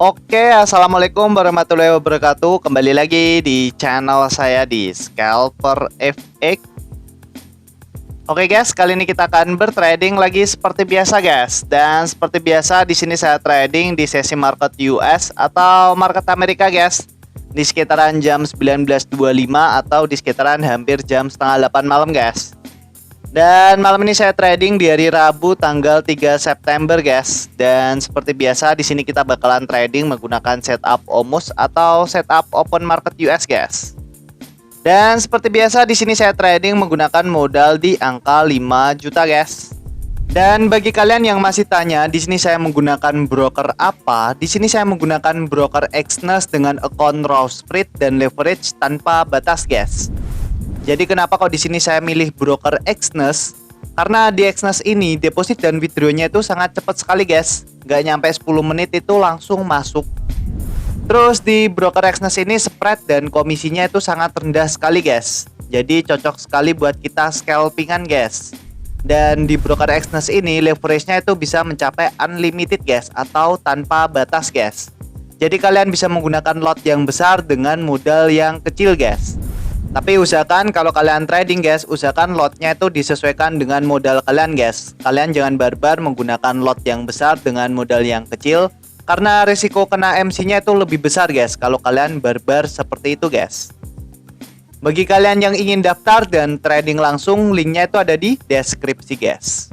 Oke, assalamualaikum warahmatullahi wabarakatuh. Kembali lagi di channel saya di Scalper FX. Oke guys, kali ini kita akan bertrading lagi seperti biasa guys. Dan seperti biasa di sini saya trading di sesi market US atau market Amerika guys. Di sekitaran jam 19.25 atau di sekitaran hampir jam setengah 8 malam guys. Dan malam ini saya trading di hari Rabu tanggal 3 September guys. Dan seperti biasa di sini kita bakalan trading menggunakan setup OMUS atau setup open market US guys. Dan seperti biasa di sini saya trading menggunakan modal di angka 5 juta guys. Dan bagi kalian yang masih tanya di sini saya menggunakan broker apa? Di sini saya menggunakan broker Exness dengan account raw spread dan leverage tanpa batas guys. Jadi kenapa kok di sini saya milih broker Exness? Karena di Exness ini deposit dan withdrawnya itu sangat cepat sekali guys. Nggak nyampe 10 menit itu langsung masuk. Terus di broker Exness ini spread dan komisinya itu sangat rendah sekali guys. Jadi cocok sekali buat kita scalpingan guys. Dan di broker Exness ini leverage-nya itu bisa mencapai unlimited guys atau tanpa batas guys. Jadi kalian bisa menggunakan lot yang besar dengan modal yang kecil guys. Tapi usahakan kalau kalian trading guys, usahakan lotnya itu disesuaikan dengan modal kalian guys. Kalian jangan barbar menggunakan lot yang besar dengan modal yang kecil, karena risiko kena MC-nya itu lebih besar guys kalau kalian barbar seperti itu guys. Bagi kalian yang ingin daftar dan trading langsung, linknya itu ada di deskripsi guys.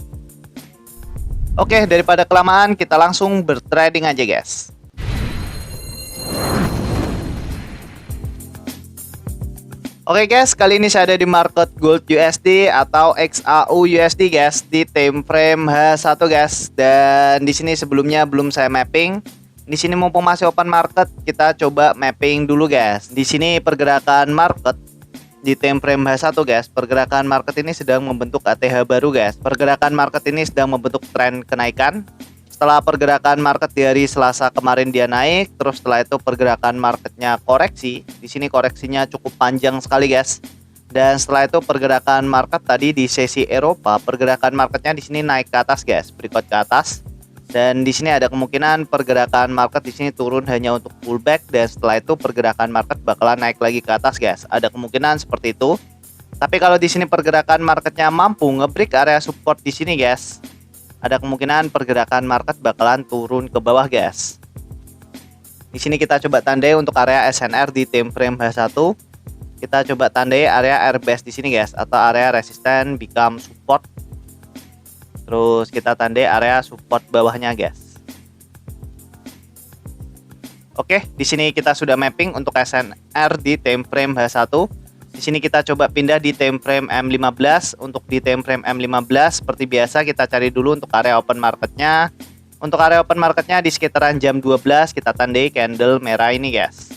Oke, daripada kelamaan kita langsung bertrading aja guys. Oke guys, kali ini saya ada di market gold USD atau XAU USD guys di time frame H1 guys. Dan di sini sebelumnya belum saya mapping. Di sini mumpung masih open market, kita coba mapping dulu guys. Di sini pergerakan market di time frame H1 guys. Pergerakan market ini sedang membentuk ATH baru guys. Pergerakan market ini sedang membentuk tren kenaikan. Setelah pergerakan market di hari Selasa kemarin dia naik, terus setelah itu pergerakan marketnya koreksi. Di sini koreksinya cukup panjang sekali guys. Dan setelah itu pergerakan market tadi di sesi Eropa, pergerakan marketnya di sini naik ke atas guys, berikut ke atas. Dan di sini ada kemungkinan pergerakan market di sini turun hanya untuk pullback, dan setelah itu pergerakan market bakalan naik lagi ke atas guys. Ada kemungkinan seperti itu. Tapi kalau di sini pergerakan marketnya mampu ngebreak area support di sini guys, ada kemungkinan pergerakan market bakalan turun ke bawah guys. Di sini kita coba tandai untuk area SNR di time frame H1. Kita coba tandai area RBS di sini guys, atau area resisten become support. Terus kita tandai area support bawahnya guys. Oke, di sini kita sudah mapping untuk SNR di time frame H1. Di sini kita coba pindah di time frame M15. Untuk di time frame M15 seperti biasa kita cari dulu untuk area open marketnya. Untuk area open marketnya di sekitaran jam 12 kita tandai candle merah ini guys.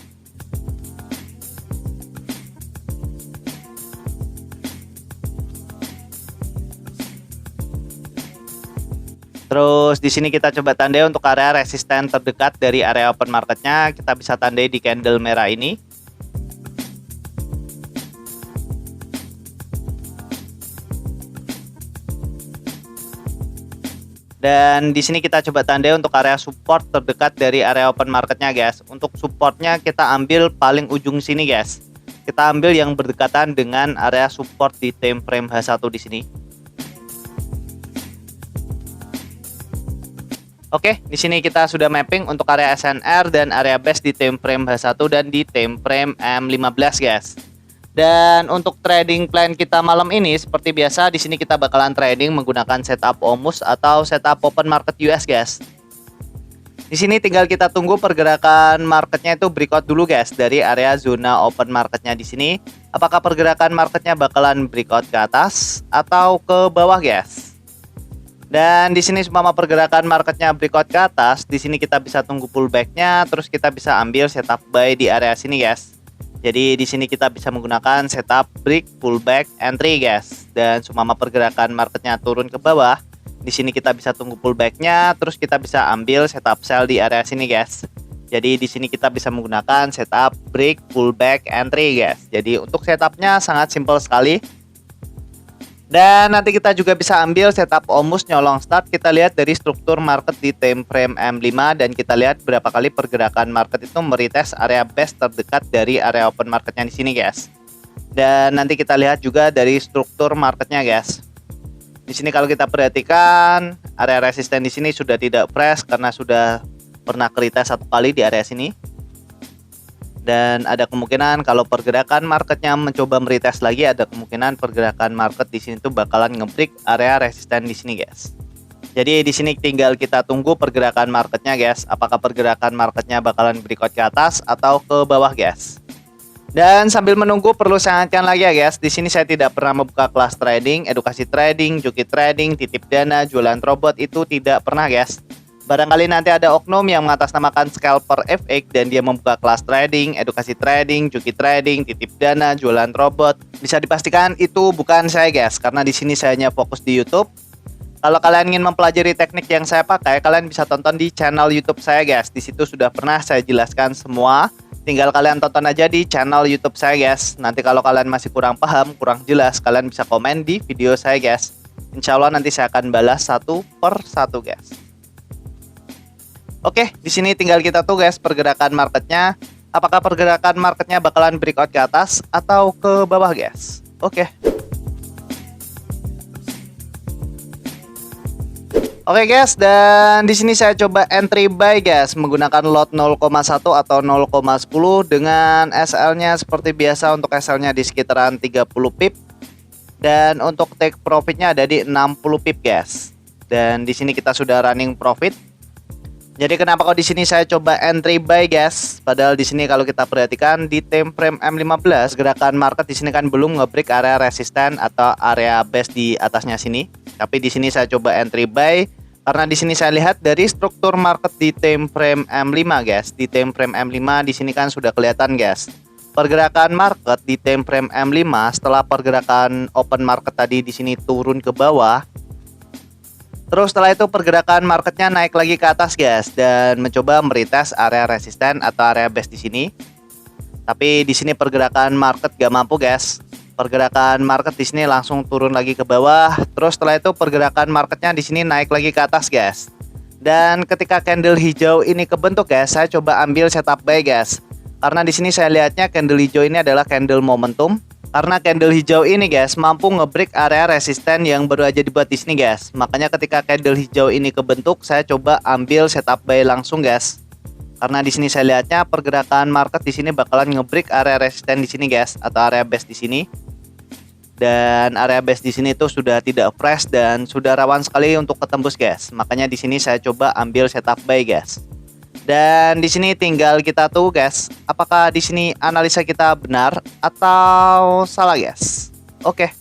Terus di sini kita coba tandai untuk area resisten terdekat dari area open marketnya. Kita bisa tandai di candle merah ini. Dan di sini kita coba tandai untuk area support terdekat dari area open marketnya guys. Untuk supportnya kita ambil paling ujung sini guys. Kita ambil yang berdekatan dengan area support di time frame H1 di sini. Oke, di sini kita sudah mapping untuk area SNR dan area base di time frame H1 dan di time frame M15 guys. Dan untuk trading plan kita malam ini seperti biasa di sini kita bakalan trading menggunakan setup OMUS atau setup open market US guys. Di sini tinggal kita tunggu pergerakan marketnya itu breakout dulu guys dari area zona open marketnya di sini. Apakah pergerakan marketnya bakalan breakout ke atas atau ke bawah guys? Dan di sini semua pergerakan marketnya breakout ke atas, di sini kita bisa tunggu pullbacknya, terus kita bisa ambil setup buy di area sini guys. Jadi di sini kita bisa menggunakan setup break, pullback, entry guys. Dan semua pergerakan marketnya turun ke bawah, di sini kita bisa tunggu pullbacknya, terus kita bisa ambil setup sell di area sini guys. Jadi di sini kita bisa menggunakan setup break, pullback, entry guys. Jadi untuk setupnya sangat simpel sekali. Dan nanti kita juga bisa ambil setup Omus nyolong start. Kita lihat dari struktur market di time frame M5 dan kita lihat berapa kali pergerakan market itu meretest area base terdekat dari area open marketnya di sini, guys. Dan nanti kita lihat juga dari struktur marketnya, guys. Di sini kalau kita perhatikan area resisten di sini sudah tidak fresh karena sudah pernah retest satu kali di area sini. Dan ada kemungkinan kalau pergerakan marketnya mencoba meretest lagi, ada kemungkinan pergerakan market di sini tuh bakalan ngebreak area resisten di sini, guys. Jadi di sini tinggal kita tunggu pergerakan marketnya, guys. Apakah pergerakan marketnya bakalan breakout ke atas atau ke bawah, guys. Dan sambil menunggu perlu saya ingatkan lagi ya, guys. Di sini saya tidak pernah membuka kelas trading, edukasi trading, joki trading, titip dana, jualan robot itu tidak pernah, guys. Barangkali nanti ada oknum yang mengatasnamakan Scalper FX dan dia membuka kelas trading, edukasi trading, joki trading, titip dana, jualan robot. Bisa dipastikan itu bukan saya, guys, karena di sini saya hanya fokus di YouTube. Kalau kalian ingin mempelajari teknik yang saya pakai, kalian bisa tonton di channel YouTube saya, guys. Di situ sudah pernah saya jelaskan semua. Tinggal kalian tonton aja di channel YouTube saya, guys. Nanti kalau kalian masih kurang paham, kurang jelas, kalian bisa komen di video saya, guys. Insya Allah nanti saya akan balas satu per satu, guys. Oke, di sini tinggal kita tuh, guys, pergerakan marketnya. Apakah pergerakan marketnya bakalan breakout ke atas atau ke bawah, guys? Oke. Oke, guys, dan di sini saya coba entry buy, guys, menggunakan lot 0,1 atau 0,10 dengan SL-nya seperti biasa. Untuk SL-nya di sekitaran 30 pip. Dan untuk take profitnya ada di 60 pip, guys. Dan di sini kita sudah running profit. Jadi kenapa kok di sini saya coba entry buy, guys? Padahal di sini kalau kita perhatikan di time frame M15 gerakan market di sini kan belum ngebreak area resisten atau area base di atasnya sini. Tapi di sini saya coba entry buy karena di sini saya lihat dari struktur market di time frame M5, guys. Di time frame M5 di sini kan sudah kelihatan, guys. Pergerakan market di time frame M5 setelah pergerakan open market tadi di sini turun ke bawah. Terus setelah itu pergerakan marketnya naik lagi ke atas, guys, dan mencoba meretest area resisten atau area base di sini. Tapi di sini pergerakan market gak mampu, guys. Pergerakan market di sini langsung turun lagi ke bawah. Terus setelah itu pergerakan marketnya di sini naik lagi ke atas, guys. Dan ketika candle hijau ini kebentuk, guys, saya coba ambil setup buy, guys. Karena di sini saya lihatnya candle hijau ini adalah candle momentum. Karena candle hijau ini, guys, mampu ngebreak area resisten yang baru aja dibuat di sini, guys. Makanya ketika candle hijau ini kebentuk, saya coba ambil setup buy langsung, guys. Karena di sini saya lihatnya pergerakan market di sini bakalan ngebreak area resisten di sini, guys, atau area base di sini. Dan area base di sini tuh sudah tidak fresh dan sudah rawan sekali untuk ketembus, guys. Makanya di sini saya coba ambil setup buy, guys. Dan di sini tinggal kita tuh, guys, apakah di sini analisa kita benar atau salah, guys? Oke.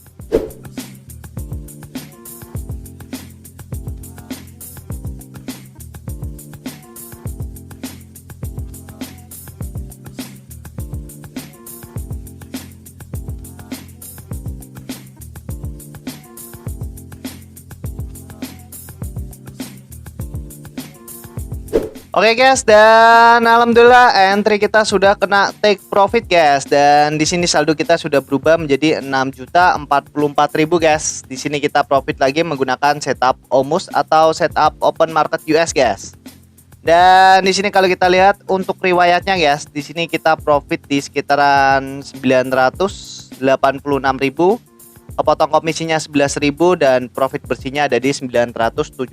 Oke, guys, dan alhamdulillah entry kita sudah kena take profit, guys. Dan di sini saldo kita sudah berubah menjadi 6.044.000, guys. Di sini kita profit lagi menggunakan setup Omus atau setup open market US, guys. Dan di sini kalau kita lihat untuk riwayatnya, guys, di sini kita profit di sekitaran 986.000. Kepotong komisinya 11.000 dan profit bersihnya ada di 974.000,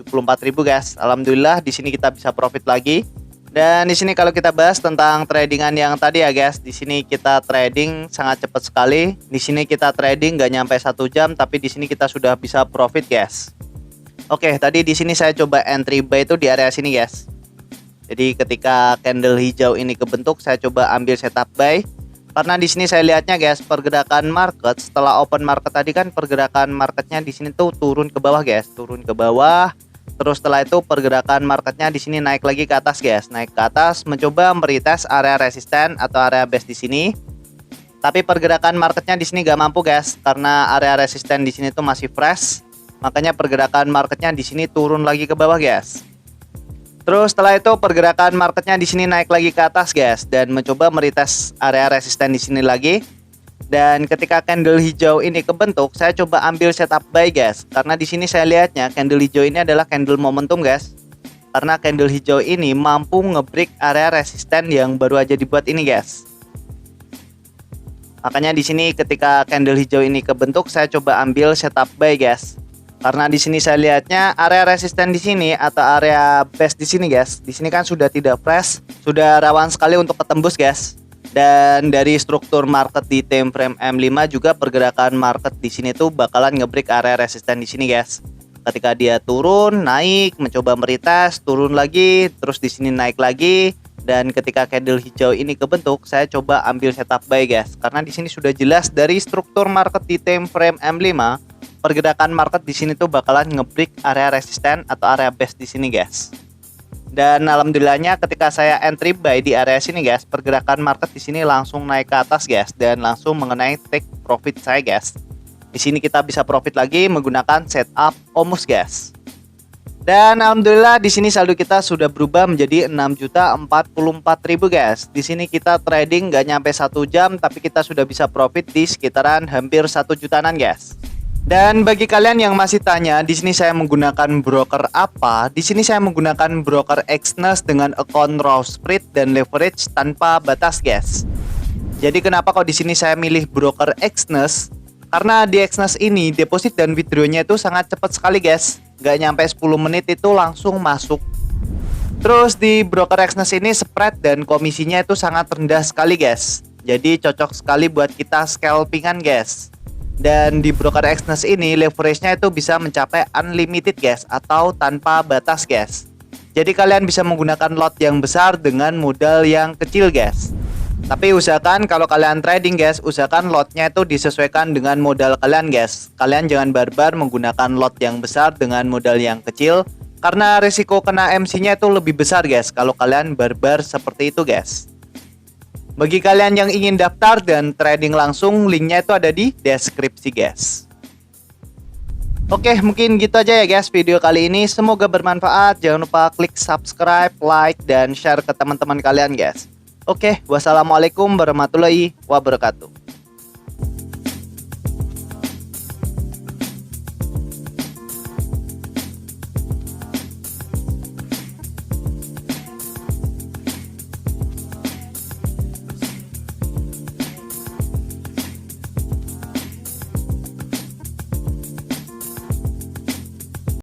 guys. Alhamdulillah di sini kita bisa profit lagi. Dan di sini kalau kita bahas tentang tradingan yang tadi ya, guys, di sini kita trading sangat cepat sekali. Di sini kita trading nggak nyampe 1 jam, tapi di sini kita sudah bisa profit, guys. Oke, tadi di sini saya coba entry buy itu di area sini, guys. Jadi ketika candle hijau ini kebentuk, saya coba ambil setup buy. Karena di sini saya lihatnya, guys, pergerakan market setelah open market tadi kan pergerakan marketnya di sini tuh turun ke bawah, guys, turun ke bawah. Terus setelah itu pergerakan marketnya di sini naik lagi ke atas, guys, naik ke atas mencoba meretest area resisten atau area base di sini. Tapi pergerakan marketnya di sini gak mampu, guys, karena area resisten di sini tuh masih fresh. Makanya pergerakan marketnya di sini turun lagi ke bawah, guys. Terus setelah itu pergerakan marketnya di sini naik lagi ke atas, guys, dan mencoba meretest area resisten di sini lagi. Dan ketika candle hijau ini kebentuk, saya coba ambil setup buy guys. Karena di sini saya lihatnya candle hijau ini adalah candle momentum guys. Karena candle hijau ini mampu ngebreak area resisten yang baru aja dibuat ini guys. Makanya di sini ketika candle hijau ini kebentuk, saya coba ambil setup buy guys. Karena di sini saya lihatnya area resisten di sini atau area base di sini guys. Di sini kan sudah tidak fresh, sudah rawan sekali untuk ketembus guys. Dan dari struktur market di time frame M5 juga pergerakan market di sini tuh bakalan ngebreak area resisten di sini guys. Ketika dia turun, naik, mencoba meretest, turun lagi, terus di sini naik lagi. Dan ketika candle hijau ini kebentuk, saya coba ambil setup buy guys. Karena di sini sudah jelas dari struktur market di time frame M5, pergerakan market di sini tuh bakalan ngebreak area resisten atau area base di sini guys. Dan alhamdulillahnya ketika saya entry buy di area sini guys, pergerakan market di sini langsung naik ke atas guys dan langsung mengenai take profit saya guys. Di sini kita bisa profit lagi menggunakan setup OMUS guys. Dan alhamdulillah di sini saldo kita sudah berubah menjadi 6.044.000 guys. Di sini kita trading nggak nyampe 1 jam tapi kita sudah bisa profit di sekitaran hampir 1 jutaan guys. Dan bagi kalian yang masih tanya, di sini saya menggunakan broker apa? Di sini saya menggunakan broker Exness dengan account raw spread dan leverage tanpa batas guys. Jadi kenapa kok di sini saya milih broker Exness? Karena di Exness ini deposit dan withdrawnya itu sangat cepat sekali guys. Gak nyampe 10 menit itu langsung masuk. Terus di broker Exness ini spread dan komisinya itu sangat rendah sekali guys. Jadi cocok sekali buat kita scalpingan guys. Dan di broker Exness ini leverage-nya itu bisa mencapai unlimited guys atau tanpa batas guys. Jadi kalian bisa menggunakan lot yang besar dengan modal yang kecil guys. Tapi usahakan kalau kalian trading guys, usahakan lotnya itu disesuaikan dengan modal kalian guys. Kalian jangan barbar menggunakan lot yang besar dengan modal yang kecil, karena risiko kena MC-nya itu lebih besar guys kalau kalian barbar seperti itu guys. Bagi kalian yang ingin daftar dan trading langsung, linknya itu ada di deskripsi guys. Oke, mungkin gitu aja ya guys video kali ini. Semoga bermanfaat. Jangan lupa klik subscribe, like, dan share ke teman-teman kalian guys. Oke, wassalamualaikum warahmatullahi wabarakatuh.